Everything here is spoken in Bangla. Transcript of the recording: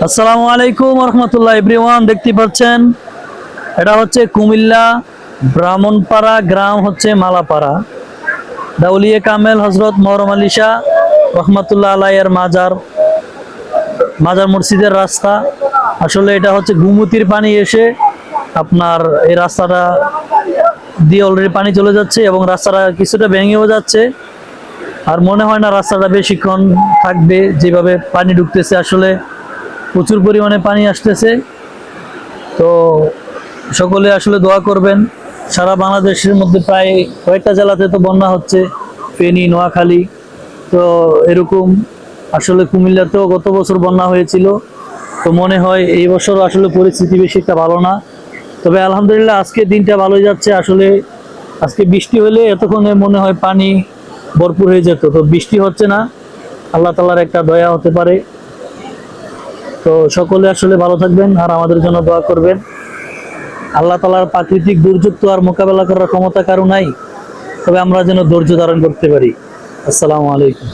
আসসালামু আলাইকুম রহমতুল্লাহ এভরিওয়ান, দেখতে পাচ্ছেন এটা হচ্ছে কুমিল্লা ব্রাহ্মণপাড়া গ্রাম হচ্ছে মালাপাড়া, দাউলিয়া কামেল হজরত মহরম আলী শাহ রহমতুল্লাহ আলাইয়ের মাজার মাজার মসজিদের রাস্তা। আসলে এটা হচ্ছে গুমতির পানি এসে আপনার এই রাস্তাটা দিয়ে অলরেডি পানি চলে যাচ্ছে এবং রাস্তাটা কিছুটা ভেঙেও যাচ্ছে। আর মনে হয় না রাস্তাটা বেশিক্ষণ থাকবে, যেভাবে পানি ঢুকতেছে আসলে প্রচুর পরিমাণে পানি আসতেছে। তো সকলে আসলে দোয়া করবেন। সারা বাংলাদেশের মধ্যে প্রায় কয়েকটা জেলাতে তো বন্যা হচ্ছে, ফেনী, নোয়াখালী। তো এরকম আসলে কুমিল্লাতেও গত বছর বন্যা হয়েছিল। তো মনে হয় এই বছর আসলে পরিস্থিতি বেশি একটা ভালো না। তবে আলহামদুলিল্লাহ আজকে দিনটা ভালোই যাচ্ছে। আসলে আজকে বৃষ্টি হলে এতক্ষণে মনে হয় পানি ভরপুর হয়ে যেত, তো বৃষ্টি হচ্ছে না। আল্লাহ তাআলার একটা দয়া হতে পারে। তো সকলে আসলে ভালো থাকবেন আর আমাদের জন্য দোয়া করবেন। আল্লাহ তাআলার প্রাকৃতিক দুর্যোগ তো আর মোকাবেলা করার ক্ষমতা কারো নাই, তবে আমরা যেন ধৈর্য ধারণ করতে পারি। আসসালামু আলাইকুম।